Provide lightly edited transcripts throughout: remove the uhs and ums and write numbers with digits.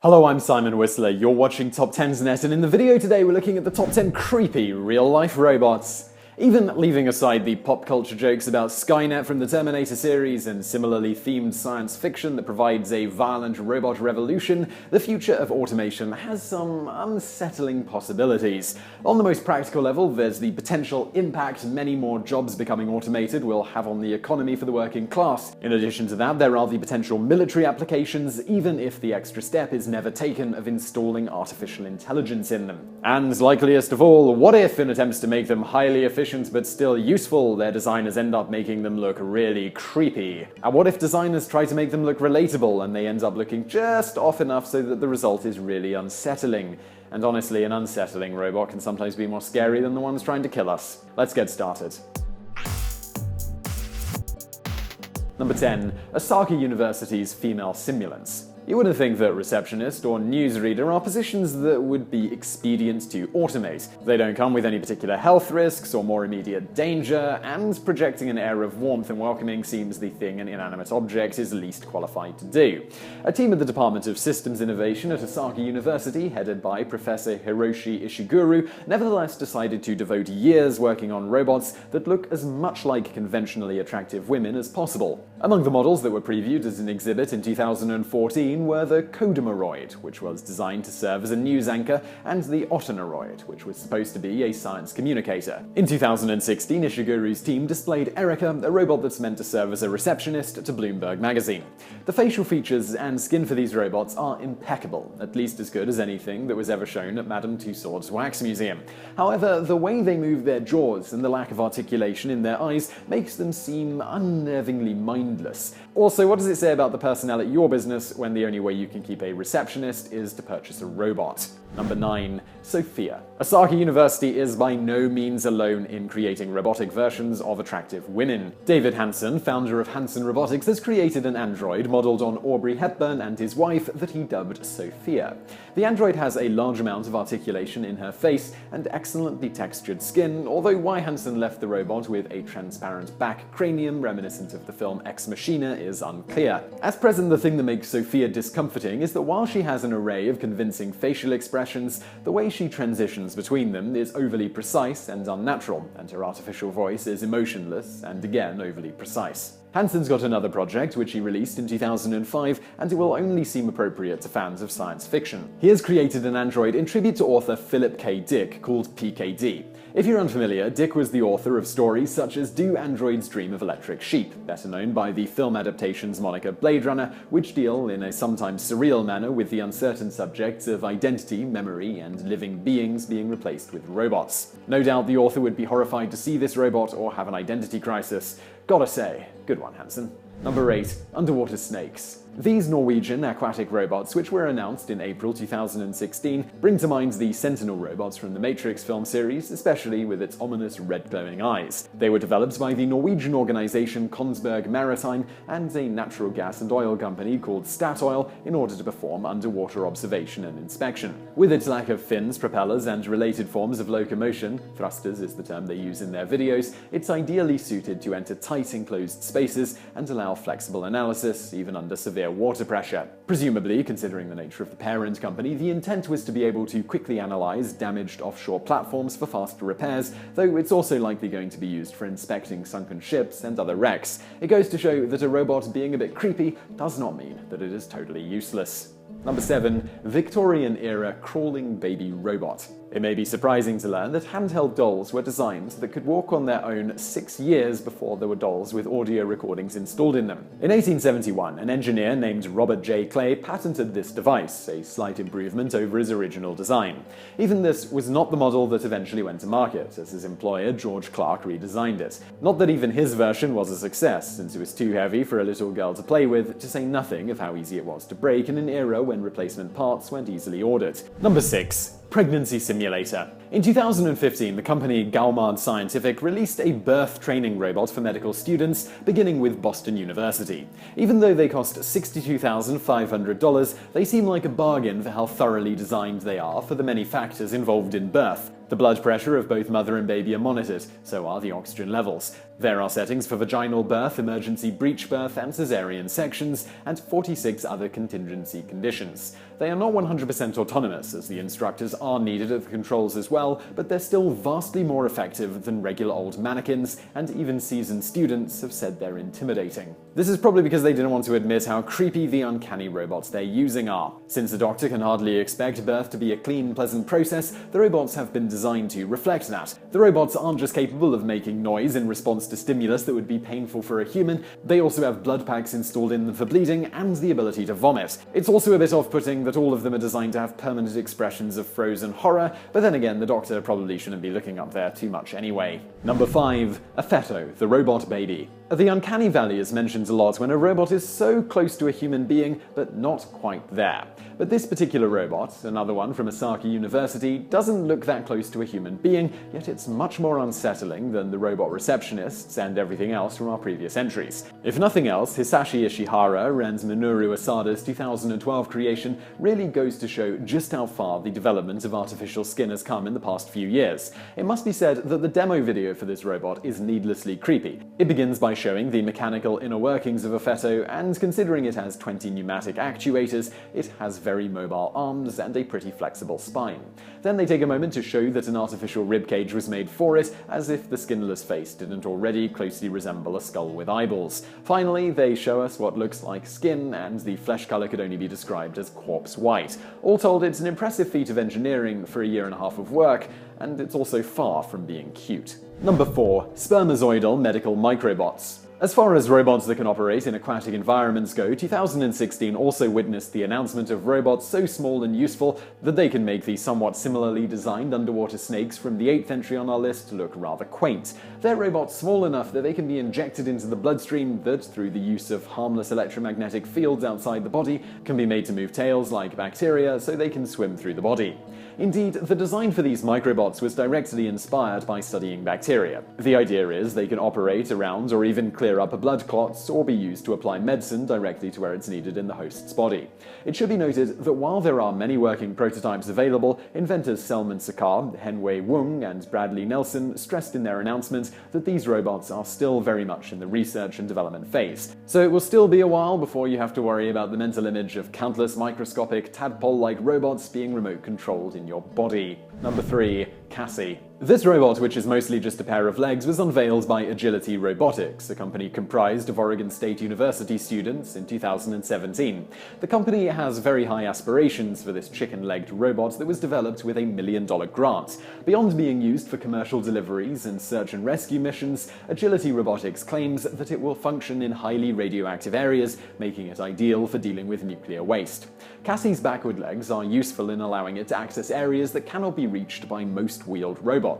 Hello, I'm Simon Whistler, you're watching TopTenzNet, and in the video today we're looking at the top 10 creepy real-life robots. Even leaving aside the pop culture jokes about Skynet from the Terminator series and similarly themed science fiction that provides a violent robot revolution, the future of automation has some unsettling possibilities. On the most practical level, there's the potential impact many more jobs becoming automated will have on the economy for the working class. In addition to that, there are the potential military applications, even if the extra step is never taken, of installing artificial intelligence in them. And likeliest of all, what if, in attempts to make them highly efficient but still useful, their designers end up making them look really creepy? And what if designers try to make them look relatable and they end up looking just off enough so that the result is really unsettling? And honestly, an unsettling robot can sometimes be more scary than the ones trying to kill us. Let's get started. Number 10. Osaka University's female simulants. You wouldn't think that receptionist or newsreader are positions that would be expedient to automate. They don't come with any particular health risks or more immediate danger, and projecting an air of warmth and welcoming seems the thing an inanimate object is least qualified to do. A team at the Department of Systems Innovation at Osaka University, headed by Professor Hiroshi Ishiguro, nevertheless decided to devote years working on robots that look as much like conventionally attractive women as possible. Among the models that were previewed as an exhibit in 2014 were the Kodamaroid, which was designed to serve as a news anchor, and the Otonaroid, which was supposed to be a science communicator. In 2016, Ishiguro's team displayed Erica, a robot that's meant to serve as a receptionist, to Bloomberg magazine. The facial features and skin for these robots are impeccable, at least as good as anything that was ever shown at Madame Tussauds Wax Museum. However, the way they move their jaws and the lack of articulation in their eyes makes them seem unnervingly mindless. Also, what does it say about the personnel at your business when the only way you can keep a receptionist is to purchase a robot? Number 9. Sophia. Osaka University is by no means alone in creating robotic versions of attractive women. David Hansen, founder of Hansen Robotics, has created an android modeled on Aubrey Hepburn and his wife that he dubbed Sophia. The android has a large amount of articulation in her face and excellently textured skin, although why Hansen left the robot with a transparent back cranium reminiscent of the film Ex Machina is unclear. At present, the thing that makes Sophia discomforting is that while she has an array of convincing facial expressions, the way she transitions between them is overly precise and unnatural, and her artificial voice is emotionless and again overly precise. Hansen's got another project, which he released in 2005, and it will only seem appropriate to fans of science fiction. He has created an android in tribute to author Philip K. Dick called PKD. If you're unfamiliar, Dick was the author of stories such as Do Androids Dream of Electric Sheep, better known by the film adaptations moniker Blade Runner, which deal in a sometimes surreal manner with the uncertain subjects of identity, memory, and living beings being replaced with robots. No doubt the author would be horrified to see this robot or have an identity crisis. Gotta say, good one, Hansen. Number 8. Underwater snakes. These Norwegian aquatic robots, which were announced in April 2016, bring to mind the Sentinel robots from the Matrix film series, especially with its ominous red glowing eyes. They were developed by the Norwegian organization Kongsberg Maritime and a natural gas and oil company called Statoil in order to perform underwater observation and inspection. With its lack of fins, propellers, and related forms of locomotion, thrusters is the term they use in their videos, it's ideally suited to enter tight enclosed spaces and allow flexible analysis, even under severe water pressure. Presumably, considering the nature of the parent company, the intent was to be able to quickly analyze damaged offshore platforms for faster repairs, though it's also likely going to be used for inspecting sunken ships and other wrecks. It goes to show that a robot being a bit creepy does not mean that it is totally useless. Number 7. Victorian-Era crawling baby robot. It may be surprising to learn that handheld dolls were designed that could walk on their own 6 years before there were dolls with audio recordings installed in them. In 1871, an engineer named Robert J. Clay patented this device, a slight improvement over his original design. Even this was not the model that eventually went to market, as his employer George Clark redesigned it. Not that even his version was a success, since it was too heavy for a little girl to play with, to say nothing of how easy it was to break in an era when replacement parts weren't easily ordered. Number 6. Pregnancy simulator. In 2015, the company Gaumard Scientific released a birth training robot for medical students, beginning with Boston University. Even though they cost $62,500, they seem like a bargain for how thoroughly designed they are for the many factors involved in birth. The blood pressure of both mother and baby are monitored, so are the oxygen levels. There are settings for vaginal birth, emergency breech birth, and cesarean sections, and 46 other contingency conditions. They are not 100% autonomous, as the instructors are needed at the controls as well, but they're still vastly more effective than regular old mannequins, and even seasoned students have said they're intimidating. This is probably because they didn't want to admit how creepy the uncanny robots they're using are. Since the doctor can hardly expect birth to be a clean, pleasant process, the robots have been designed to reflect that. The robots aren't just capable of making noise in response to stimulus that would be painful for a human, they also have blood packs installed in them for bleeding and the ability to vomit. It's also a bit off-putting that all of them are designed to have permanent expressions of frozen horror, but then again, the doctor probably shouldn't be looking up there too much anyway. Number 5. Affeto, the robot baby. The uncanny valley is mentioned a lot when a robot is so close to a human being, but not quite there. But this particular robot, another one from Osaka University, doesn't look that close to a human being, yet it's much more unsettling than the robot receptionists and everything else from our previous entries. If nothing else, Hisashi Ishihara and Minoru Asada's 2012 creation really goes to show just how far the development of artificial skin has come in the past few years. It must be said that the demo video for this robot is needlessly creepy. It begins by showing the mechanical inner workings of Affeto, and considering it has 20 pneumatic actuators, it has very mobile arms and a pretty flexible spine. Then they take a moment to show that an artificial ribcage was made for it, as if the skinless face didn't already closely resemble a skull with eyeballs. Finally, they show us what looks like skin, and the flesh color could only be described as corpse white. All told, it's an impressive feat of engineering for a year and a half of work, and it's also far from being cute. Number 4. Spermazoidal medical microbots. As far as robots that can operate in aquatic environments go, 2016 also witnessed the announcement of robots so small and useful that they can make the somewhat similarly designed underwater snakes from the 8th entry on our list look rather quaint. They're robots small enough that they can be injected into the bloodstream that, through the use of harmless electromagnetic fields outside the body, can be made to move tails like bacteria so they can swim through the body. Indeed, the design for these microbots was directly inspired by studying bacteria. The idea is they can operate around or even clear up blood clots, or be used to apply medicine directly to where it's needed in the host's body. It should be noted that while there are many working prototypes available, inventors Selman Sakar, Henwei Wung, and Bradley Nelson stressed in their announcement that these robots are still very much in the research and development phase. So it will still be a while before you have to worry about the mental image of countless microscopic tadpole-like robots being remote controlled in your body. Number 3. Cassie. This robot, which is mostly just a pair of legs, was unveiled by Agility Robotics, a company comprised of Oregon State University students, in 2017. The company has very high aspirations for this chicken-legged robot that was developed with $1 million grant. Beyond being used for commercial deliveries and search and rescue missions, Agility Robotics claims that it will function in highly radioactive areas, making it ideal for dealing with nuclear waste. Cassie's backward legs are useful in allowing it to access areas that cannot be reached by most wheeled robots.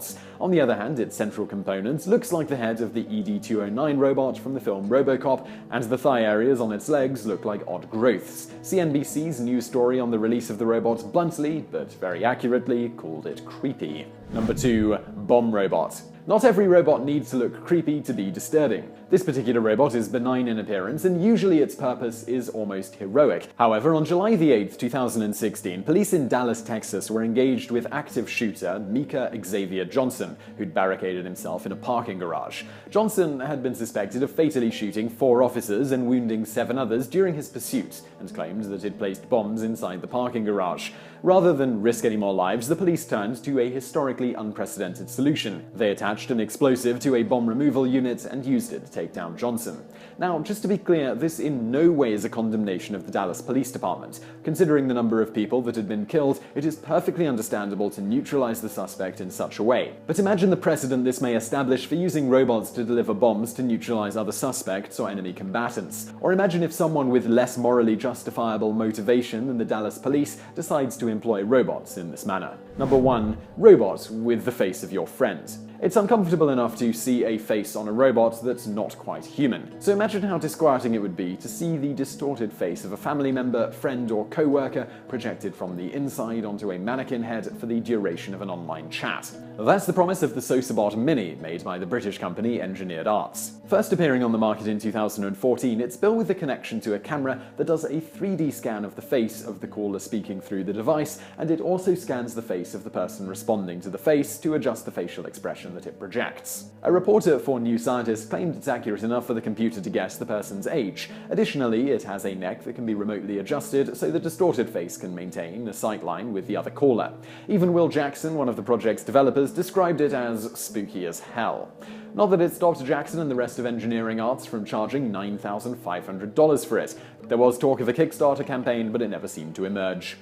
On the other hand, its central component looks like the head of the ED-209 robot from the film RoboCop, and the thigh areas on its legs look like odd growths. CNBC's news story on the release of the robot bluntly, but very accurately, called it creepy. Number 2. Bomb robot. Not every robot needs to look creepy to be disturbing. This particular robot is benign in appearance, and usually its purpose is almost heroic. However, on July 8, 2016, police in Dallas, Texas were engaged with active shooter Micah Xavier Johnson, who'd barricaded himself in a parking garage. Johnson had been suspected of fatally shooting 4 officers and wounding 7 others during his pursuit, and claimed that he'd placed bombs inside the parking garage. Rather than risk any more lives, the police turned to a historically unprecedented solution. They attached an explosive to a bomb removal unit and used it to take down Johnson. Now, just to be clear, this in no way is a condemnation of the Dallas Police Department. Considering the number of people that had been killed, it is perfectly understandable to neutralize the suspect in such a way. But imagine the precedent this may establish for using robots to deliver bombs to neutralize other suspects or enemy combatants. Or imagine if someone with less morally justifiable motivation than the Dallas police decides to employ robots in this manner. Number 1. Robot with the face of your friend. It's uncomfortable enough to see a face on a robot that's not quite human. So imagine how disquieting it would be to see the distorted face of a family member, friend, or co-worker projected from the inside onto a mannequin head for the duration of an online chat. That's the promise of the SosaBot Mini, made by the British company Engineered Arts. First appearing on the market in 2014, it's built with a connection to a camera that does a 3D scan of the face of the caller speaking through the device, and it also scans the face of the person responding to the face to adjust the facial expression that it projects. A reporter for New Scientist claimed it's accurate enough for the computer to guess the person's age. Additionally, it has a neck that can be remotely adjusted so the distorted face can maintain a sightline with the other caller. Even Will Jackson, one of the project's developers, described it as spooky as hell. Not that it stopped Jackson and the rest of Engineering Arts from charging $9,500 for it. There was talk of a Kickstarter campaign, but it never seemed to emerge.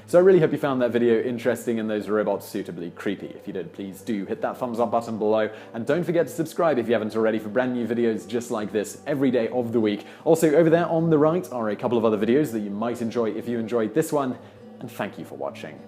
So I really hope you found that video interesting and those robots suitably creepy. If you did, please do hit that thumbs up button below, and don't forget to subscribe if you haven't already for brand new videos just like this every day of the week. Also, over there on the right are a couple of other videos that you might enjoy if you enjoyed this one, and thank you for watching.